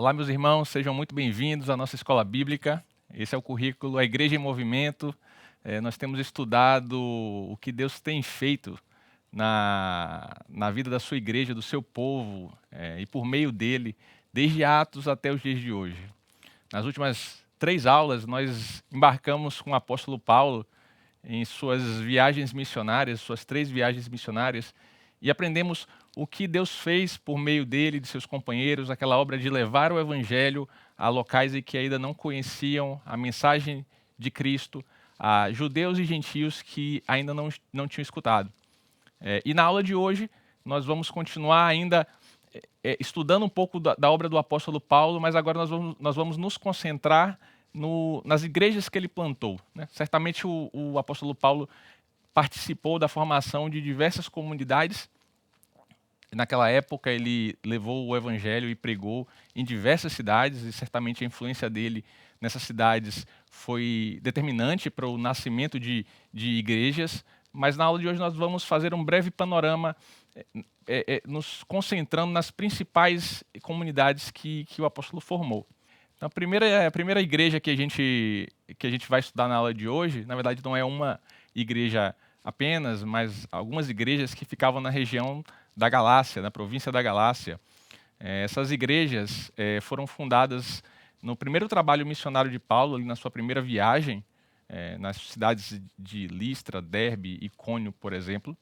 Olá, meus irmãos, sejam muito bem-vindos à nossa escola bíblica. Esse é o currículo A Igreja em Movimento. Nós temos estudado o que Deus tem feito na vida da sua igreja, do seu povo, e por meio dele, desde Atos até os dias de hoje. Nas últimas 3 aulas, nós embarcamos com o apóstolo Paulo em suas viagens missionárias, suas 3 viagens missionárias, e aprendemos o que Deus fez por meio dele e de seus companheiros, aquela obra de levar o evangelho a locais em que ainda não conheciam a mensagem de Cristo, a judeus e gentios que ainda não tinham escutado. E na aula de hoje, nós vamos continuar ainda estudando um pouco da obra do apóstolo Paulo, mas agora nós vamos nos concentrar nas igrejas que ele plantou, né? Certamente o apóstolo Paulo participou da formação de diversas comunidades. Naquela época, ele levou o evangelho e pregou em diversas cidades, e certamente a influência dele nessas cidades foi determinante para o nascimento de igrejas. Mas na aula de hoje nós vamos fazer um breve panorama, nos concentrando nas principais comunidades que o apóstolo formou. Então, a primeira igreja que a gente vai estudar na aula de hoje, na verdade, não é uma igreja apenas, mas algumas igrejas que ficavam na região da Galácia, na província da Galácia. Essas igrejas foram fundadas no primeiro trabalho missionário de Paulo, ali na sua primeira viagem, nas cidades de Listra, Derbe e Icônio, por exemplo.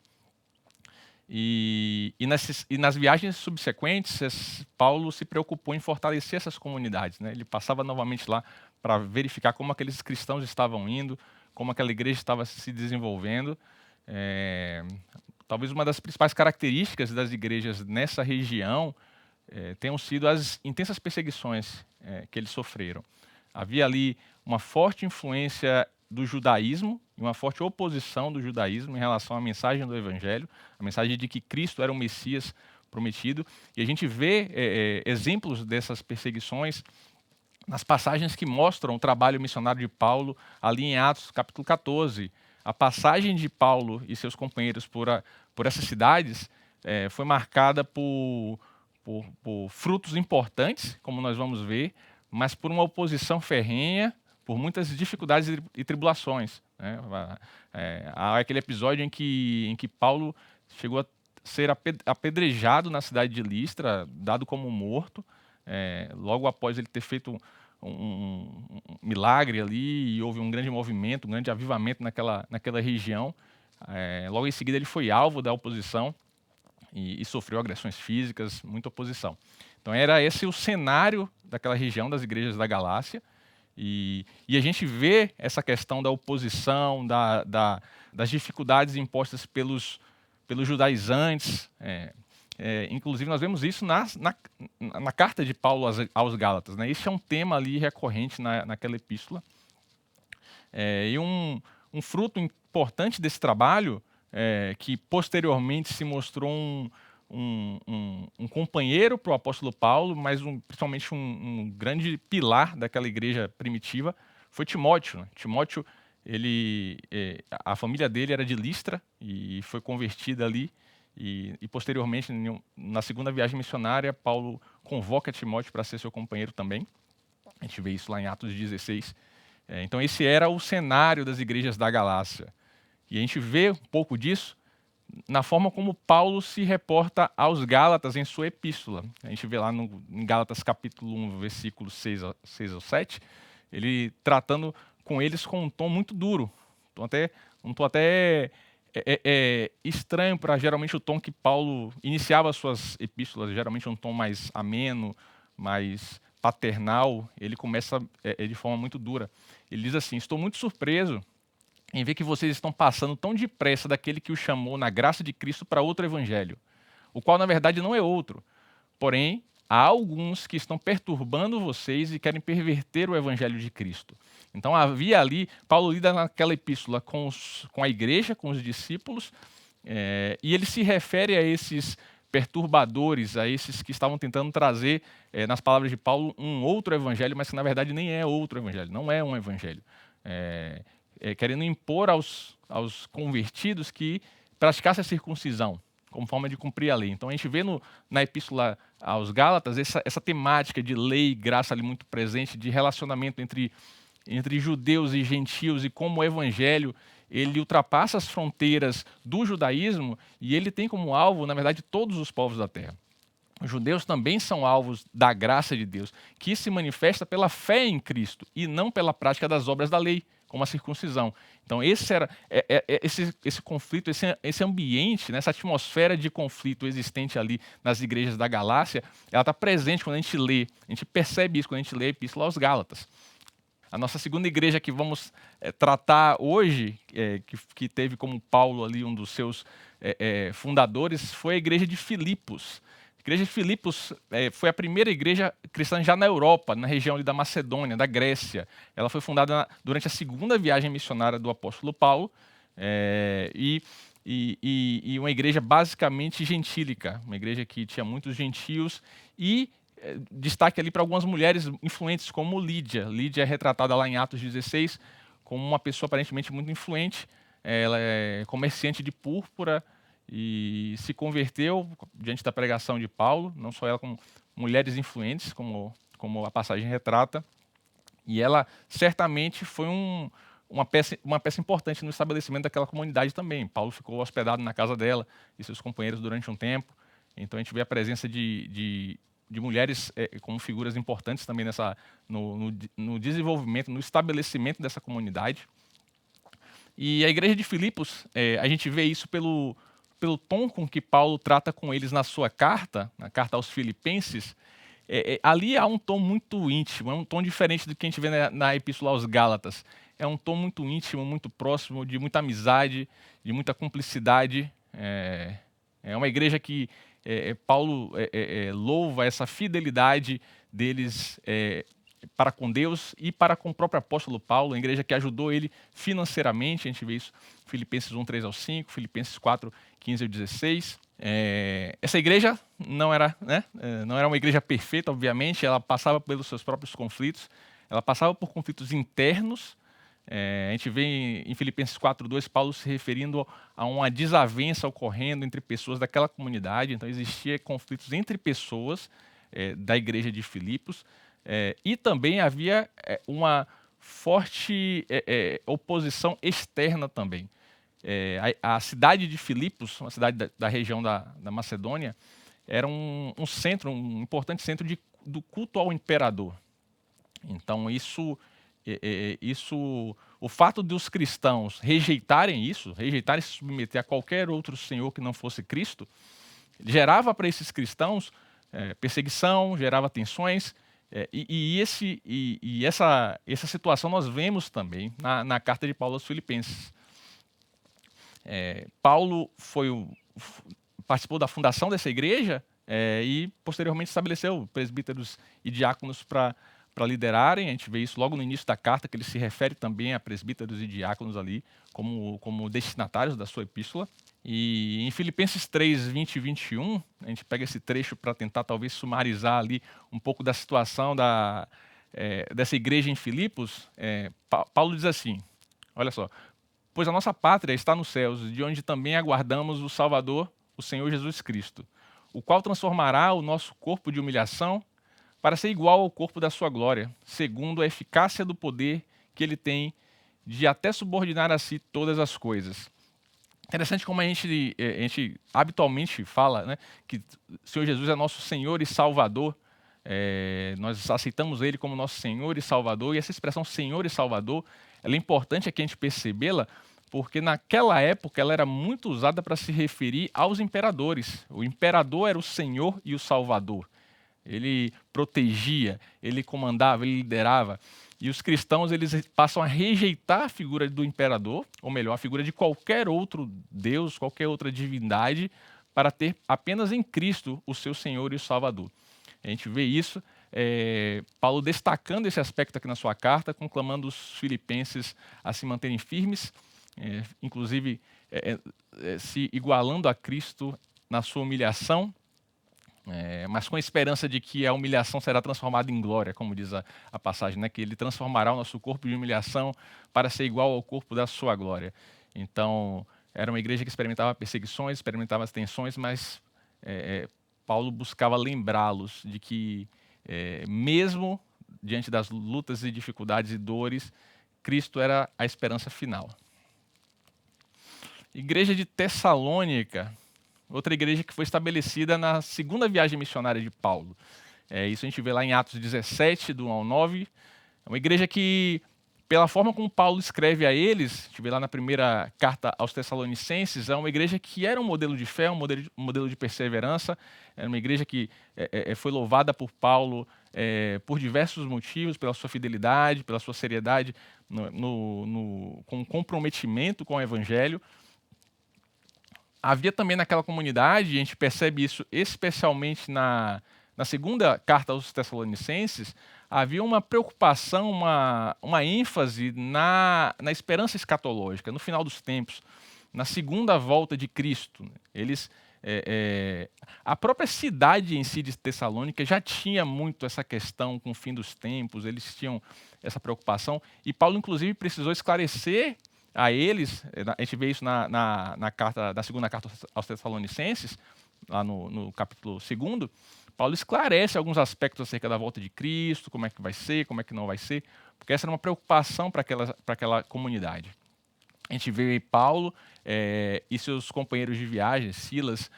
E nas viagens subsequentes, Paulo se preocupou em fortalecer essas comunidades, né? Ele passava novamente lá para verificar como aqueles cristãos estavam indo, como aquela igreja estava se desenvolvendo. Talvez uma das principais características das igrejas nessa região tenham sido as intensas perseguições que eles sofreram. Havia ali uma forte influência do judaísmo e uma forte oposição do judaísmo em relação à mensagem do evangelho, a mensagem de que Cristo era o Messias prometido. E a gente vê exemplos dessas perseguições nas passagens que mostram o trabalho missionário de Paulo ali em Atos capítulo 14. A passagem de Paulo e seus companheiros por essas cidades foi marcada por frutos importantes, como nós vamos ver, mas por uma oposição ferrenha, por muitas dificuldades e tribulações, né? Há aquele episódio em que Paulo chegou a ser apedrejado na cidade de Listra, dado como morto, logo após ele ter feito um milagre ali, e houve um grande movimento, um grande avivamento naquela região. Logo em seguida ele foi alvo da oposição e sofreu agressões físicas, muita oposição. Então era esse o cenário daquela região das igrejas da Galácia. E a gente vê essa questão da oposição, das dificuldades impostas pelos judaizantes. Inclusive, nós vemos isso na carta de Paulo aos Gálatas, né? Isso é um tema ali recorrente naquela epístola. E um fruto importante desse trabalho, que posteriormente se mostrou um companheiro para o apóstolo Paulo, mas principalmente um grande pilar daquela igreja primitiva, foi Timóteo, né? Timóteo, a família dele era de Listra e foi convertida ali, e posteriormente, na segunda viagem missionária, Paulo convoca Timóteo para ser seu companheiro também. A gente vê isso lá em Atos 16. Então esse era o cenário das igrejas da Galácia. E a gente vê um pouco disso na forma como Paulo se reporta aos Gálatas em sua epístola. A gente vê lá em Gálatas capítulo 1, versículos 6 ao 7, ele tratando com eles com um tom muito duro. Um tom até estranho para geralmente o tom que Paulo iniciava as suas epístolas, geralmente um tom mais ameno, mais paternal. Ele começa de forma muito dura. Ele diz assim: estou muito surpreso em ver que vocês estão passando tão depressa daquele que o chamou na graça de Cristo para outro evangelho, o qual na verdade não é outro. Porém, há alguns que estão perturbando vocês e querem perverter o evangelho de Cristo. Então havia ali, Paulo lida naquela epístola com a igreja, com os discípulos, e ele se refere a esses perturbadores, a esses que estavam tentando trazer, nas palavras de Paulo, um outro evangelho, mas que na verdade nem é outro evangelho, não é um evangelho. Querendo impor aos convertidos que praticassem a circuncisão, como forma de cumprir a lei. Então a gente vê na Epístola aos Gálatas essa temática de lei e graça ali muito presente, de relacionamento entre judeus e gentios, e como o evangelho ele ultrapassa as fronteiras do judaísmo e ele tem como alvo, na verdade, todos os povos da terra. Os judeus também são alvos da graça de Deus, que se manifesta pela fé em Cristo e não pela prática das obras da lei, como a circuncisão. Então esse conflito, esse ambiente, né, essa atmosfera de conflito existente ali nas igrejas da Galácia, ela está presente quando a gente lê, a gente percebe isso quando a gente lê a Epístola aos Gálatas. A nossa segunda igreja que vamos tratar hoje, que teve como Paulo ali um dos seus fundadores, foi a igreja de Filipos. A igreja de Filipos foi a primeira igreja cristã já na Europa, na região ali da Macedônia, da Grécia. Ela foi fundada durante a segunda viagem missionária do apóstolo Paulo, e uma igreja basicamente gentílica, uma igreja que tinha muitos gentios e destaque ali para algumas mulheres influentes, como Lídia. Lídia é retratada lá em Atos 16 como uma pessoa aparentemente muito influente. Ela é comerciante de púrpura e se converteu diante da pregação de Paulo, não só ela, como mulheres influentes, como a passagem retrata. E ela certamente foi uma peça importante no estabelecimento daquela comunidade também. Paulo ficou hospedado na casa dela e seus companheiros durante um tempo. Então a gente vê a presença de mulheres como figuras importantes também no desenvolvimento, no estabelecimento dessa comunidade. E a igreja de Filipos, a gente vê isso pelo tom com que Paulo trata com eles na sua carta, na carta aos Filipenses. Ali há um tom muito íntimo, é um tom diferente do que a gente vê na Epístola aos Gálatas. É um tom muito íntimo, muito próximo, de muita amizade, de muita cumplicidade. É uma igreja que Paulo louva essa fidelidade deles para com Deus e para com o próprio apóstolo Paulo, a igreja que ajudou ele financeiramente. A gente vê isso em Filipenses 1, 3 ao 5, Filipenses 4, 15 ao 16. Essa igreja não era uma igreja perfeita, obviamente, ela passava pelos seus próprios conflitos, ela passava por conflitos internos. A gente vê em Filipenses 4:2 Paulo se referindo a uma desavença ocorrendo entre pessoas daquela comunidade. Então existia conflitos entre pessoas da igreja de Filipos, e também havia uma forte oposição externa também. A cidade de Filipos, uma cidade da região da Macedônia, era um importante centro do culto ao imperador. Então o fato dos cristãos rejeitarem se submeter a qualquer outro senhor que não fosse Cristo, gerava para esses cristãos perseguição, gerava tensões, essa situação nós vemos também na carta de Paulo aos Filipenses. Paulo participou da fundação dessa igreja e posteriormente estabeleceu presbíteros e diáconos para liderarem. A gente vê isso logo no início da carta, que ele se refere também a presbíteros e diáconos ali como destinatários da sua epístola. E em Filipenses 3, 20 e 21, a gente pega esse trecho para tentar talvez sumarizar ali um pouco da situação dessa igreja em Filipos. Paulo diz assim, olha só: pois a nossa pátria está nos céus, de onde também aguardamos o Salvador, o Senhor Jesus Cristo, o qual transformará o nosso corpo de humilhação para ser igual ao corpo da sua glória, segundo a eficácia do poder que ele tem de até subordinar a si todas as coisas. Interessante como a gente habitualmente fala, né, que o Senhor Jesus é nosso Senhor e Salvador. Nós aceitamos Ele como nosso Senhor e Salvador, e essa expressão Senhor e Salvador, ela é importante aqui a gente percebê-la, porque naquela época ela era muito usada para se referir aos imperadores. O imperador era o Senhor e o Salvador. Ele protegia, ele comandava, ele liderava. E os cristãos eles passam a rejeitar a figura do imperador, ou melhor, a figura de qualquer outro Deus, qualquer outra divindade, para ter apenas em Cristo o seu Senhor e o Salvador. A gente vê isso, Paulo destacando esse aspecto aqui na sua carta, conclamando os filipenses a se manterem firmes, inclusive se igualando a Cristo na sua humilhação, mas com a esperança de que a humilhação será transformada em glória, como diz a passagem, né? Que ele transformará o nosso corpo de humilhação para ser igual ao corpo da sua glória. Então, Era uma igreja que experimentava perseguições, experimentava as tensões, mas Paulo buscava lembrá-los de que, mesmo diante das lutas e dificuldades e dores, Cristo era a esperança final. Igreja de Tessalônica, outra igreja que foi estabelecida na segunda viagem missionária de Paulo. Isso a gente vê lá em Atos 17, do 1 ao 9. É uma igreja que, pela forma como Paulo escreve a eles, a gente vê lá na primeira carta aos Tessalonicenses, é uma igreja que era um modelo de fé, um modelo de perseverança. Era uma igreja que foi louvada por Paulo por diversos motivos, pela sua fidelidade, pela sua seriedade, com comprometimento com o evangelho. Havia também naquela comunidade, e a gente percebe isso especialmente na segunda carta aos Tessalonicenses, havia uma preocupação, uma ênfase na esperança escatológica, no final dos tempos, na segunda volta de Cristo. A própria cidade em si de Tessalônica já tinha muito essa questão com o fim dos tempos, eles tinham essa preocupação, e Paulo, inclusive, precisou esclarecer a eles, a gente vê isso na segunda carta aos Tessalonicenses, lá no capítulo 2, Paulo esclarece alguns aspectos acerca da volta de Cristo, como é que vai ser, como é que não vai ser, porque essa era uma preocupação para aquela comunidade. A gente vê Paulo e seus companheiros de viagem, Silas,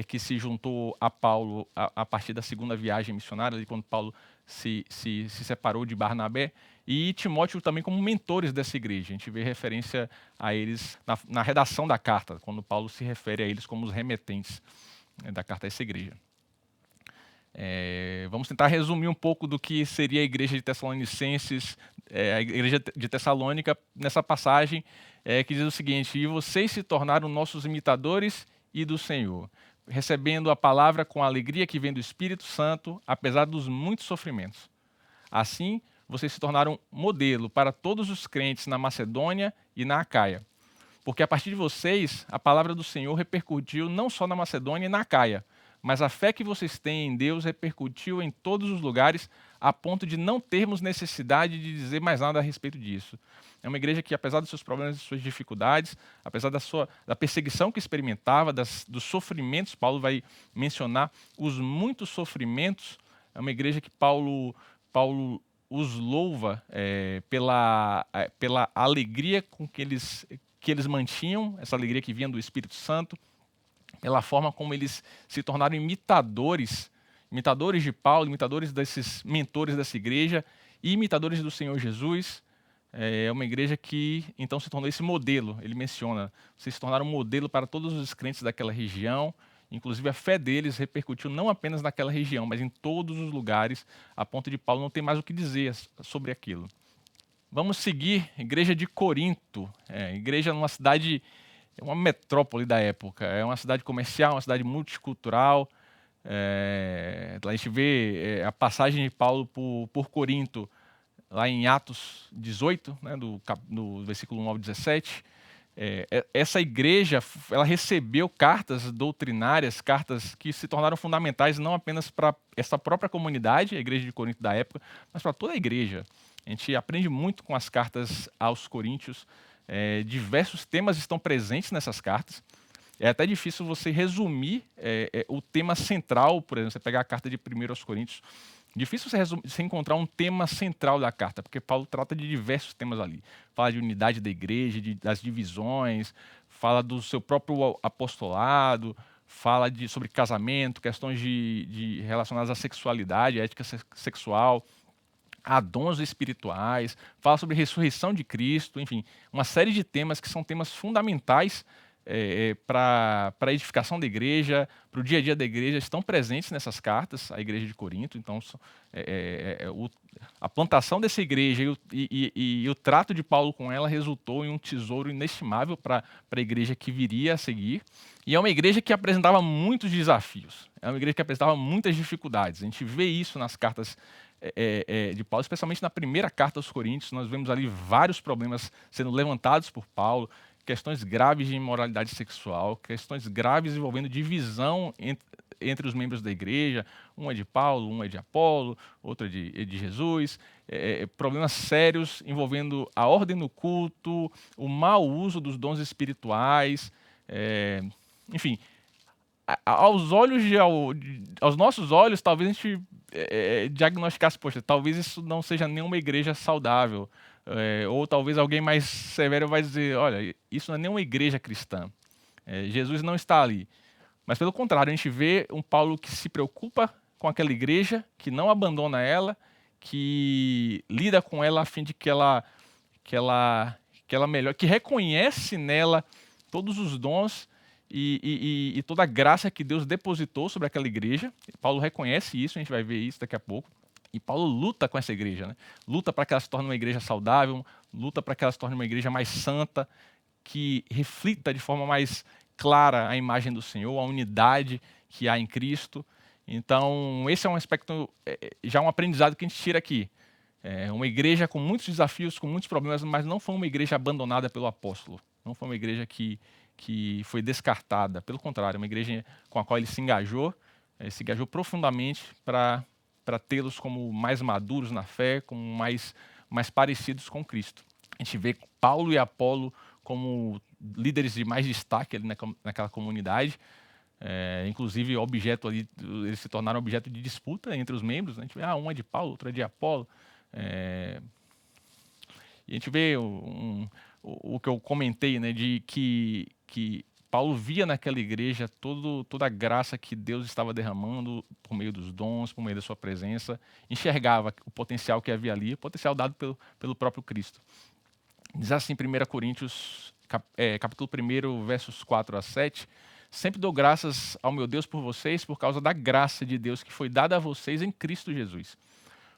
que se juntou a Paulo a partir da segunda viagem missionária, ali quando Paulo se separou de Barnabé, e Timóteo também como mentores dessa igreja. A gente vê referência a eles na redação da carta, quando Paulo se refere a eles como os remetentes da carta a essa igreja. Vamos tentar resumir um pouco do que seria a igreja de Tessalonicenses, a igreja de Tessalônica, nessa passagem, que diz o seguinte: e vocês se tornaram nossos imitadores e do Senhor, recebendo a palavra com a alegria que vem do Espírito Santo, apesar dos muitos sofrimentos. Assim, vocês se tornaram modelo para todos os crentes na Macedônia e na Acaia. Porque a partir de vocês, a palavra do Senhor repercutiu não só na Macedônia e na Acaia, mas a fé que vocês têm em Deus repercutiu em todos os lugares, a ponto de não termos necessidade de dizer mais nada a respeito disso. É uma igreja que, apesar dos seus problemas e suas dificuldades, apesar da perseguição que experimentava, dos sofrimentos, Paulo vai mencionar os muitos sofrimentos, é uma igreja que Paulo os louva pela alegria com que eles mantinham, essa alegria que vinha do Espírito Santo, pela forma como eles se tornaram imitadores de Paulo, imitadores desses mentores dessa igreja e imitadores do Senhor Jesus. É uma igreja que então se tornou esse modelo. Ele menciona, vocês se tornaram um modelo para todos os crentes daquela região. Inclusive a fé deles repercutiu não apenas naquela região, mas em todos os lugares, a ponto de Paulo não ter mais o que dizer sobre aquilo. Vamos seguir, igreja de Corinto, igreja numa cidade, uma metrópole da época, é uma cidade comercial, uma cidade multicultural. A gente vê a passagem de Paulo por Corinto, lá em Atos 18, né, do versículo 1 ao 17. Essa igreja, ela recebeu cartas doutrinárias, cartas que se tornaram fundamentais não apenas para essa própria comunidade, a igreja de Corinto da época, mas para toda a igreja. A gente aprende muito com as cartas aos coríntios, diversos temas estão presentes nessas cartas. É até difícil você resumir o tema central, por exemplo, você pegar a carta de 1 aos Coríntios, difícil você encontrar um tema central da carta, porque Paulo trata de diversos temas ali. Fala de unidade da igreja, das divisões, fala do seu próprio apostolado, fala sobre casamento, questões relacionadas à sexualidade, à ética sexual, a dons espirituais, fala sobre a ressurreição de Cristo, enfim, uma série de temas que são temas fundamentais para a edificação da igreja, para o dia a dia da igreja, estão presentes nessas cartas, a igreja de Corinto. Então, a plantação dessa igreja e o trato de Paulo com ela resultou em um tesouro inestimável para a igreja que viria a seguir. E é uma igreja que apresentava muitos desafios, é uma igreja que apresentava muitas dificuldades. A gente vê isso nas cartas de Paulo, especialmente na primeira carta aos Coríntios. Nós vemos ali vários problemas sendo levantados por Paulo, questões graves de imoralidade sexual, questões graves envolvendo divisão entre os membros da igreja. Um é de Paulo, um é de Apolo, outro é de Jesus. Problemas sérios envolvendo a ordem no culto, o mau uso dos dons espirituais. Enfim, aos nossos olhos, talvez a gente diagnosticasse, poxa, talvez isso não seja nenhuma igreja saudável. Ou talvez alguém mais severo vai dizer, olha, isso não é nenhuma igreja cristã. Jesus não está ali. Mas pelo contrário, a gente vê um Paulo que se preocupa com aquela igreja, que não abandona ela, que lida com ela a fim de que ela melhore, que reconhece nela todos os dons e toda a graça que Deus depositou sobre aquela igreja. Paulo reconhece isso, a gente vai ver isso daqui a pouco. E Paulo luta com essa igreja, né? Luta para que ela se torne uma igreja saudável, luta para que ela se torne uma igreja mais santa, que reflita de forma mais clara a imagem do Senhor, a unidade que há em Cristo. Então, esse é um aspecto, já um aprendizado que a gente tira aqui. Uma igreja com muitos desafios, com muitos problemas, mas não foi uma igreja abandonada pelo apóstolo. Não foi uma igreja que foi descartada. Pelo contrário, uma igreja com a qual ele se engajou profundamente para tê-los como mais maduros na fé, como mais parecidos com Cristo. A gente vê Paulo e Apolo como líderes de mais destaque ali naquela comunidade. Inclusive, eles se tornaram objeto de disputa entre os membros. Né? A gente vê, um é de Paulo, outro é de Apolo. E a gente vê o que eu comentei, né, de que Paulo via naquela igreja toda a graça que Deus estava derramando por meio dos dons, por meio da sua presença, enxergava o potencial que havia ali, o potencial dado pelo próprio Cristo. Diz assim, 1 Coríntios, capítulo 1, versos 4 a 7, sempre dou graças ao meu Deus por vocês, por causa da graça de Deus que foi dada a vocês em Cristo Jesus.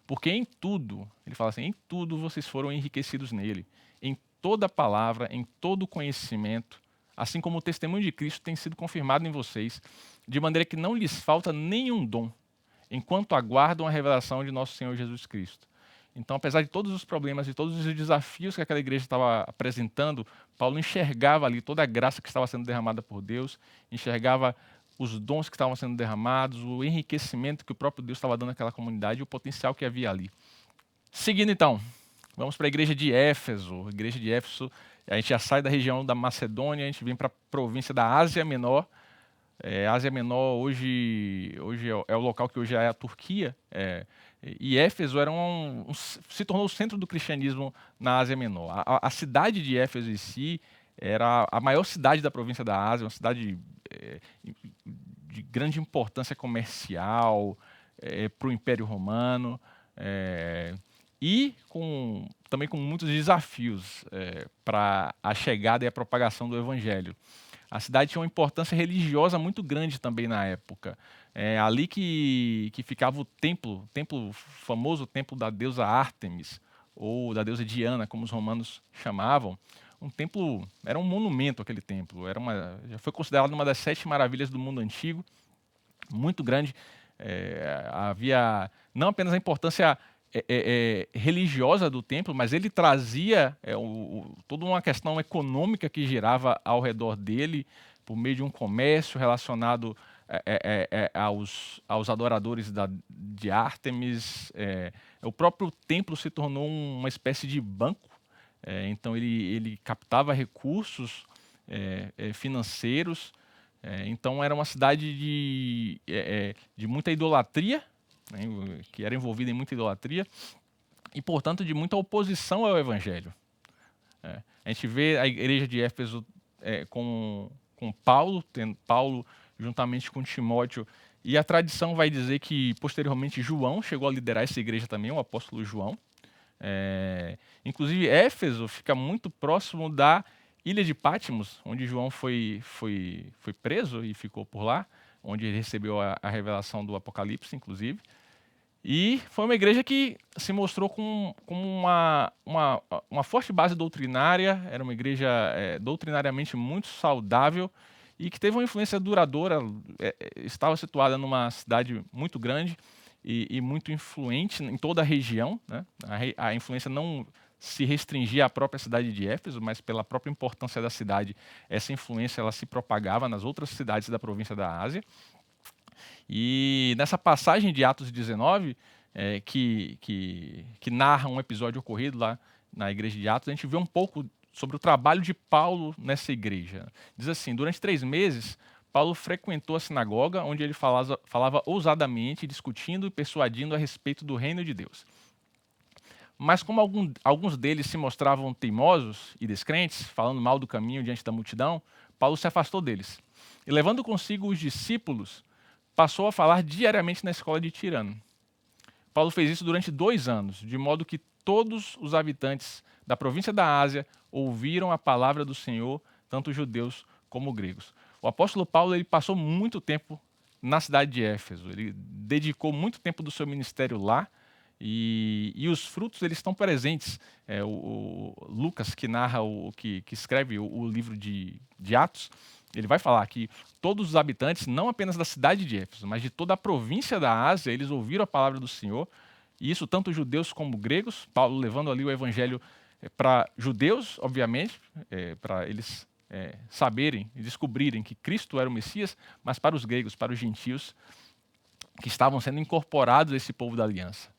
Porque em tudo, ele fala assim, em tudo vocês foram enriquecidos nele, em toda palavra, em todo conhecimento, assim como o testemunho de Cristo tem sido confirmado em vocês, de maneira que não lhes falta nenhum dom, enquanto aguardam a revelação de nosso Senhor Jesus Cristo. Então, apesar de todos os problemas e todos os desafios que aquela igreja estava apresentando, Paulo enxergava ali toda a graça que estava sendo derramada por Deus, enxergava os dons que estavam sendo derramados, o enriquecimento que o próprio Deus estava dando àquela comunidade e o potencial que havia ali. Seguindo então, vamos para a igreja de Éfeso. A igreja de Éfeso, a gente já sai da região da Macedônia, a gente vem para a província da Ásia Menor. Ásia Menor hoje é o local que hoje é a Turquia. E Éfeso se tornou o centro do cristianismo na Ásia Menor. A cidade de Éfeso em si era a maior cidade da província da Ásia, uma cidade de grande importância comercial para o Império Romano e também com muitos desafios para a chegada e a propagação do Evangelho. A cidade tinha uma importância religiosa muito grande também na época. Ali que ficava o templo famoso, o templo da deusa Ártemis, ou da deusa Diana, como os romanos chamavam. Um templo, era um monumento aquele templo, já foi considerado uma das 7 maravilhas do mundo antigo, muito grande. Havia não apenas a importância religiosa do templo, mas ele trazia toda uma questão econômica que girava ao redor dele, por meio de um comércio relacionado aos adoradores de Ártemis. O próprio templo se tornou uma espécie de banco. Então ele captava recursos financeiros. Então era uma cidade de muita idolatria, né, que era envolvida em muita idolatria e, portanto, de muita oposição ao Evangelho. A gente vê a igreja de Éfeso com Paulo, tendo Paulo juntamente com Timóteo, e a tradição vai dizer que posteriormente João chegou a liderar essa igreja também, o apóstolo João. Inclusive, Éfeso fica muito próximo da ilha de Patmos, onde João foi preso e ficou por lá, onde ele recebeu a revelação do Apocalipse, inclusive. E foi uma igreja que se mostrou com uma forte base doutrinária, era uma igreja doutrinariamente muito saudável e que teve uma influência duradoura, estava situada numa cidade muito grande e muito influente em toda a região, né? A influência não se restringia à própria cidade de Éfeso, mas pela própria importância da cidade, essa influência ela se propagava nas outras cidades da província da Ásia. E nessa passagem de Atos 19, que narra um episódio ocorrido lá na igreja de Atos, a gente vê um pouco sobre o trabalho de Paulo nessa igreja. Diz assim: durante 3 meses, Paulo frequentou a sinagoga, onde ele falava ousadamente, discutindo e persuadindo a respeito do reino de Deus. Mas como alguns deles se mostravam teimosos e descrentes, falando mal do caminho diante da multidão, Paulo se afastou deles. E levando consigo os discípulos, passou a falar diariamente na escola de Tirano. Paulo fez isso durante 2 anos, de modo que todos os habitantes da província da Ásia ouviram a palavra do Senhor, tanto judeus como gregos. O apóstolo Paulo ele passou muito tempo na cidade de Éfeso, ele dedicou muito tempo do seu ministério lá, e os frutos eles estão presentes. O Lucas, que narra, que escreve o livro de Atos, ele vai falar que todos os habitantes, não apenas da cidade de Éfeso, mas de toda a província da Ásia, eles ouviram a palavra do Senhor, e isso tanto judeus como gregos, Paulo levando ali o evangelho para judeus, obviamente, para eles saberem e descobrirem que Cristo era o Messias, mas para os gregos, para os gentios, que estavam sendo incorporados a esse povo da aliança.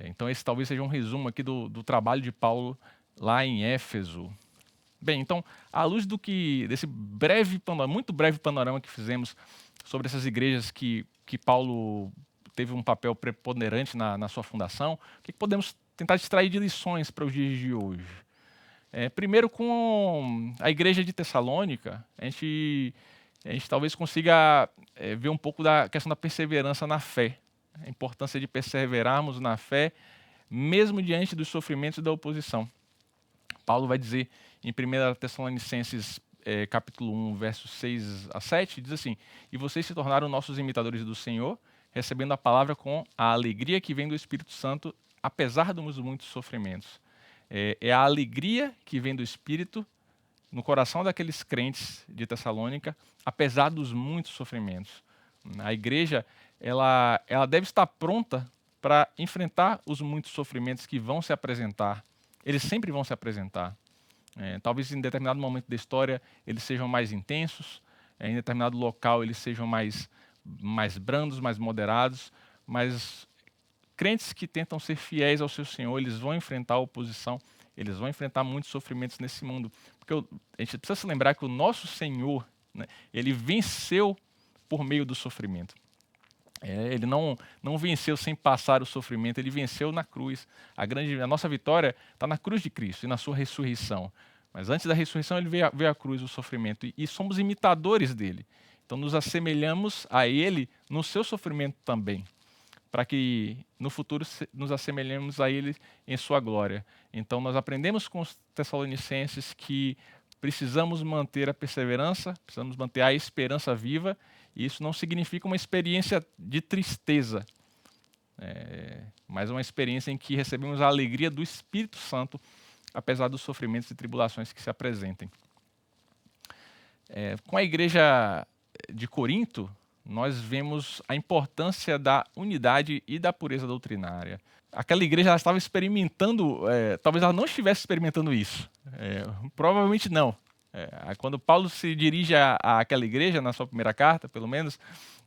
Então esse talvez seja um resumo aqui do trabalho de Paulo lá em Éfeso. Bem, então, à luz desse muito breve panorama que fizemos sobre essas igrejas que Paulo teve um papel preponderante na sua fundação, o que podemos tentar extrair de lições para os dias de hoje? Primeiro, com a igreja de Tessalônica, a gente talvez consiga ver um pouco da questão da perseverança na fé, a importância de perseverarmos na fé, mesmo diante dos sofrimentos e da oposição. Paulo vai dizer em 1 Tessalonicenses capítulo 1, versos 6 a 7, diz assim: e vocês se tornaram nossos imitadores do Senhor, recebendo a palavra com a alegria que vem do Espírito Santo, apesar dos muitos sofrimentos. É a alegria que vem do Espírito no coração daqueles crentes de Tessalônica, apesar dos muitos sofrimentos. A igreja ela deve estar pronta para enfrentar os muitos sofrimentos que vão se apresentar. Eles sempre vão se apresentar. Talvez em determinado momento da história eles sejam mais intensos, em determinado local eles sejam mais brandos, mais moderados, mas crentes que tentam ser fiéis ao seu Senhor, eles vão enfrentar a oposição, eles vão enfrentar muitos sofrimentos nesse mundo. Porque a gente precisa se lembrar que o nosso Senhor, né, ele venceu por meio do sofrimento. Ele não venceu sem passar o sofrimento, ele venceu na cruz. A nossa vitória está na cruz de Cristo e na sua ressurreição. Mas antes da ressurreição ele veio à cruz, o sofrimento, e somos imitadores dele. Então nos assemelhamos a ele no seu sofrimento também, para que no futuro nos assemelhemos a ele em sua glória. Então nós aprendemos com os Tessalonicenses que precisamos manter a perseverança, precisamos manter a esperança viva, e isso não significa uma experiência de tristeza, mas uma experiência em que recebemos a alegria do Espírito Santo, apesar dos sofrimentos e tribulações que se apresentem. Com a igreja de Corinto, nós vemos a importância da unidade e da pureza doutrinária. Aquela igreja ela estava experimentando, talvez ela não estivesse experimentando isso, provavelmente não. Quando Paulo se dirige àquela igreja, na sua primeira carta, pelo menos,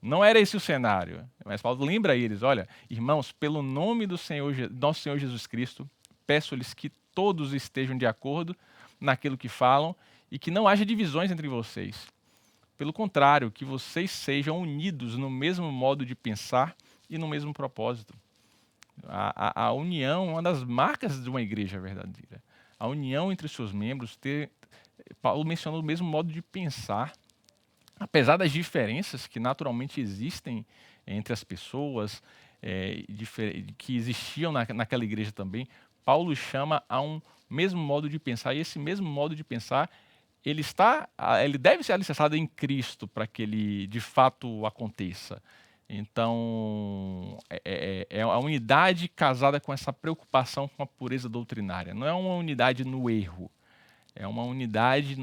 não era esse o cenário. Mas Paulo lembra a eles: olha, irmãos, pelo nome do nosso Senhor Jesus Cristo, peço-lhes que todos estejam de acordo naquilo que falam e que não haja divisões entre vocês. Pelo contrário, que vocês sejam unidos no mesmo modo de pensar e no mesmo propósito. A união é uma das marcas de uma igreja verdadeira. A união entre os seus membros, Paulo mencionou o mesmo modo de pensar, apesar das diferenças que naturalmente existem entre as pessoas, que existiam naquela igreja também. Paulo chama a um mesmo modo de pensar, e esse mesmo modo de pensar ele deve ser alicerçado em Cristo para que ele de fato aconteça. Então, é a unidade casada com essa preocupação com a pureza doutrinária. Não é uma unidade no erro, é uma unidade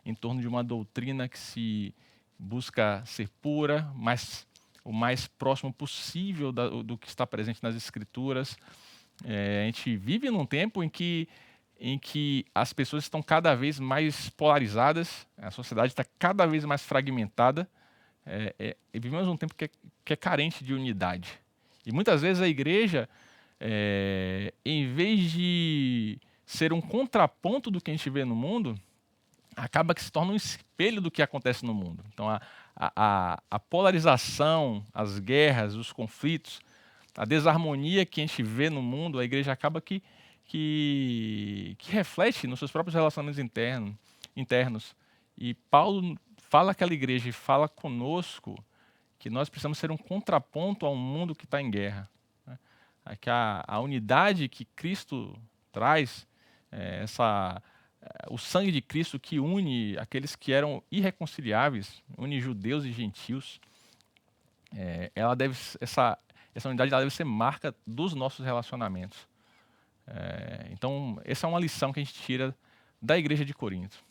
em torno de uma doutrina que se busca ser pura, mas o mais próximo possível do que está presente nas Escrituras. A gente vive num tempo em que as pessoas estão cada vez mais polarizadas, a sociedade está cada vez mais fragmentada, E vivemos um tempo que é carente de unidade. E muitas vezes a igreja, em vez de ser um contraponto do que a gente vê no mundo, acaba que se torna um espelho do que acontece no mundo. Então, a polarização, as guerras, os conflitos, a desarmonia que a gente vê no mundo, a igreja acaba que reflete nos seus próprios relacionamentos internos. E Paulo fala àquela igreja e fala conosco que nós precisamos ser um contraponto a um mundo que está em guerra, né? Que a unidade que Cristo traz, o sangue de Cristo que une aqueles que eram irreconciliáveis, une judeus e gentios, essa unidade ela deve ser marca dos nossos relacionamentos. Então, essa é uma lição que a gente tira da igreja de Corinto.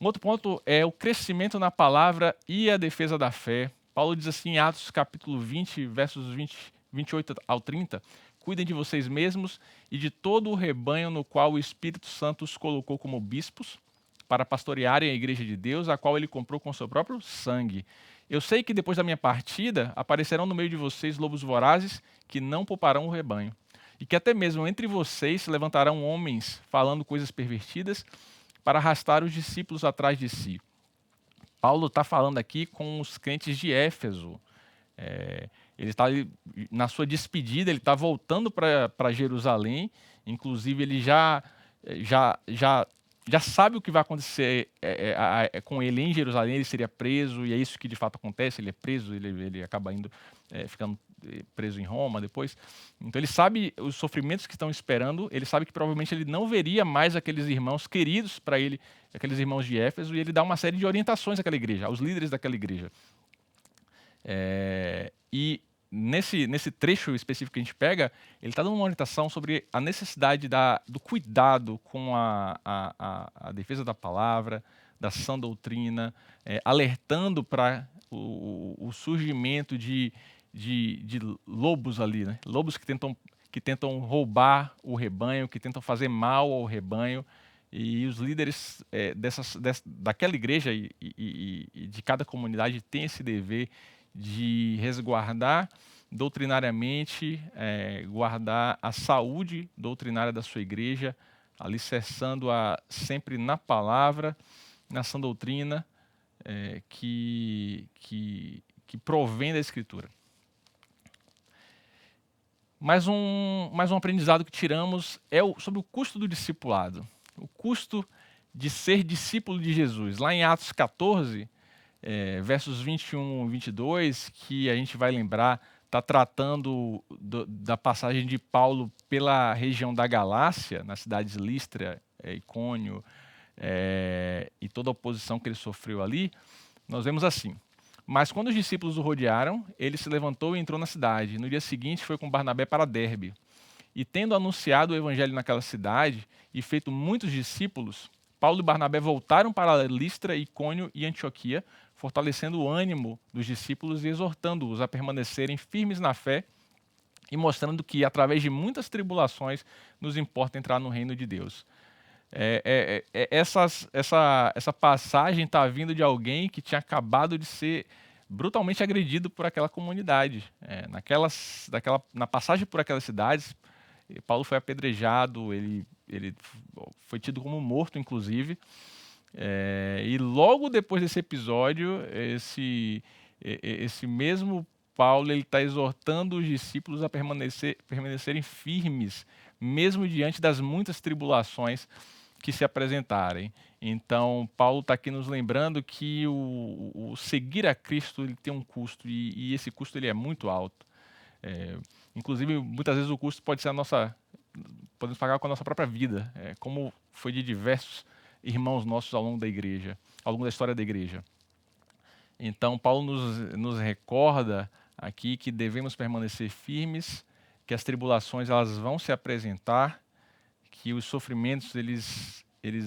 Um outro ponto é o crescimento na palavra e a defesa da fé. Paulo diz assim em Atos capítulo 20, versos 28 ao 30, cuidem de vocês mesmos e de todo o rebanho no qual o Espírito Santo os colocou como bispos, para pastorearem a igreja de Deus, a qual ele comprou com seu próprio sangue. Eu sei que depois da minha partida aparecerão no meio de vocês lobos vorazes que não pouparão o rebanho, e que até mesmo entre vocês se levantarão homens falando coisas pervertidas para arrastar os discípulos atrás de si. Paulo está falando aqui com os crentes de Éfeso. Ele está na sua despedida, ele está voltando para Jerusalém. Inclusive, ele já sabe o que vai acontecer com ele em Jerusalém. Ele seria preso, e é isso que de fato acontece. Ele é preso, ele acaba ficando preso em Roma depois. Então ele sabe os sofrimentos que estão esperando, ele sabe que provavelmente ele não veria mais aqueles irmãos queridos para ele, aqueles irmãos de Éfeso, e ele dá uma série de orientações àquela igreja, aos líderes daquela igreja. E nesse trecho específico que a gente pega, ele está dando uma orientação sobre a necessidade do cuidado com a defesa da palavra, da sã doutrina, alertando para o surgimento de lobos ali, né? Lobos que tentam roubar o rebanho, que tentam fazer mal ao rebanho. E os líderes daquela igreja e de cada comunidade têm esse dever de resguardar doutrinariamente, guardar a saúde doutrinária da sua igreja, alicerçando-a sempre na palavra, na sã doutrina que provém da Escritura. Mais um aprendizado que tiramos é sobre o custo do discipulado, o custo de ser discípulo de Jesus. Lá em Atos 14, versos 21 e 22, que a gente vai lembrar, está tratando da passagem de Paulo pela região da Galácia, nas cidades Listra, Icônio, e toda a oposição que ele sofreu ali. Nós vemos assim: mas quando os discípulos o rodearam, ele se levantou e entrou na cidade. No dia seguinte foi com Barnabé para Derbe. E tendo anunciado o evangelho naquela cidade e feito muitos discípulos, Paulo e Barnabé voltaram para Listra, Icônio e Antioquia, fortalecendo o ânimo dos discípulos e exortando-os a permanecerem firmes na fé e mostrando que, através de muitas tribulações, nos importa entrar no reino de Deus. Essa passagem está vindo de alguém que tinha acabado de ser brutalmente agredido por aquela comunidade. Na passagem por aquelas cidades, Paulo foi apedrejado, ele foi tido como morto, inclusive. E logo depois desse episódio, esse mesmo Paulo está exortando os discípulos a permanecerem firmes, mesmo diante das muitas tribulações que se apresentarem. Então, Paulo está aqui nos lembrando que o seguir a Cristo ele tem um custo, e esse custo ele é muito alto. Inclusive, muitas vezes o custo pode ser podemos pagar com a nossa própria vida, como foi de diversos irmãos nossos ao longo da igreja, ao longo da história da igreja. Então, Paulo nos recorda aqui que devemos permanecer firmes, que as tribulações elas vão se apresentar, que os sofrimentos eles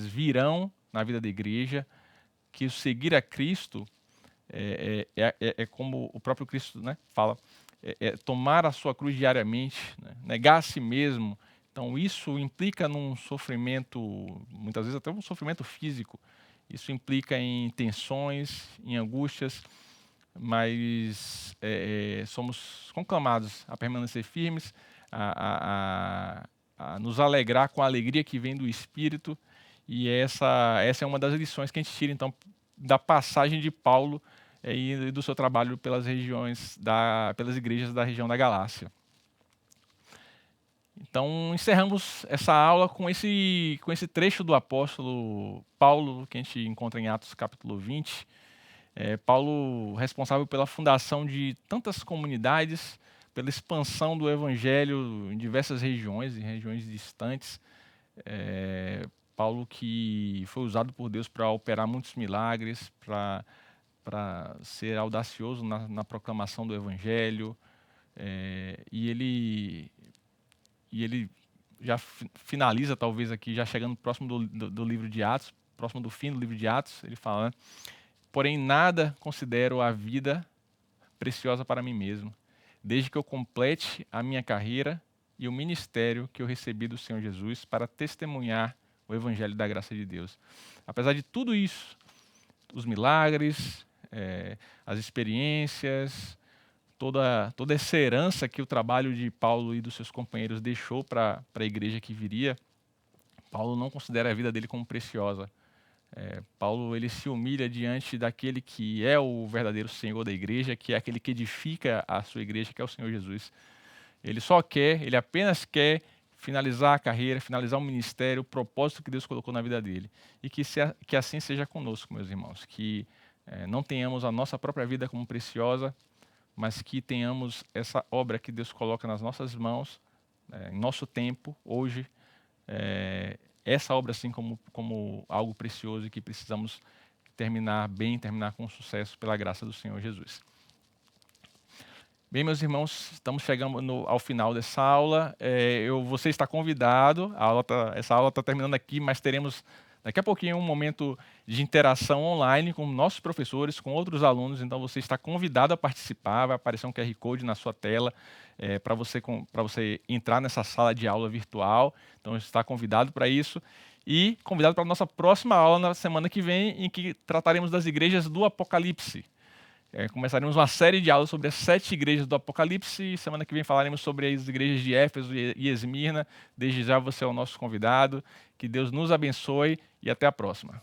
virão na vida da igreja, que o seguir a Cristo é como o próprio Cristo, né, fala, tomar a sua cruz diariamente, né, negar a si mesmo. Então isso implica num sofrimento, muitas vezes até um sofrimento físico, Isso implica em tensões, em angústias, mas somos conclamados a permanecer firmes, a nos alegrar com a alegria que vem do Espírito, e essa é uma das lições que a gente tira, então, da passagem de Paulo e do seu trabalho pelas pelas igrejas da região da Galácia. Então, encerramos essa aula com esse trecho do apóstolo Paulo, que a gente encontra em Atos capítulo 20. Paulo, responsável pela fundação de tantas comunidades, pela expansão do evangelho em diversas regiões, em regiões distantes. Paulo que foi usado por Deus para operar muitos milagres, para ser audacioso na proclamação do evangelho. E ele já finaliza, talvez aqui, já chegando próximo do livro de Atos, próximo do fim do livro de Atos, ele fala, né? Porém, nada considero a vida preciosa para mim mesmo, desde que eu complete a minha carreira e o ministério que eu recebi do Senhor Jesus para testemunhar o evangelho da graça de Deus. Apesar de tudo isso, os milagres, as experiências, toda essa herança que o trabalho de Paulo e dos seus companheiros deixou para a igreja que viria, Paulo não considera a vida dele como preciosa. Paulo ele se humilha diante daquele que é o verdadeiro Senhor da igreja, que é aquele que edifica a sua igreja, que é o Senhor Jesus. Ele apenas quer finalizar a carreira, finalizar o ministério, o propósito que Deus colocou na vida dele. E que assim seja conosco, meus irmãos, que não tenhamos a nossa própria vida como preciosa, mas que tenhamos essa obra que Deus coloca nas nossas mãos, em nosso tempo, hoje, essa obra assim como algo precioso e que precisamos terminar bem, terminar com sucesso pela graça do Senhor Jesus. Bem, meus irmãos, estamos chegando ao final dessa aula. Você está convidado, essa aula está terminando aqui, mas teremos daqui a pouquinho um momento de interação online com nossos professores, com outros alunos, então você está convidado a participar, vai aparecer um QR Code na sua tela para você entrar nessa sala de aula virtual, então está convidado para isso. E convidado para a nossa próxima aula na semana que vem, em que trataremos das igrejas do Apocalipse. Começaremos uma série de aulas sobre as 7 igrejas do Apocalipse e semana que vem falaremos sobre as igrejas de Éfeso e Esmirna. Desde já você é o nosso convidado. Que Deus nos abençoe e até a próxima.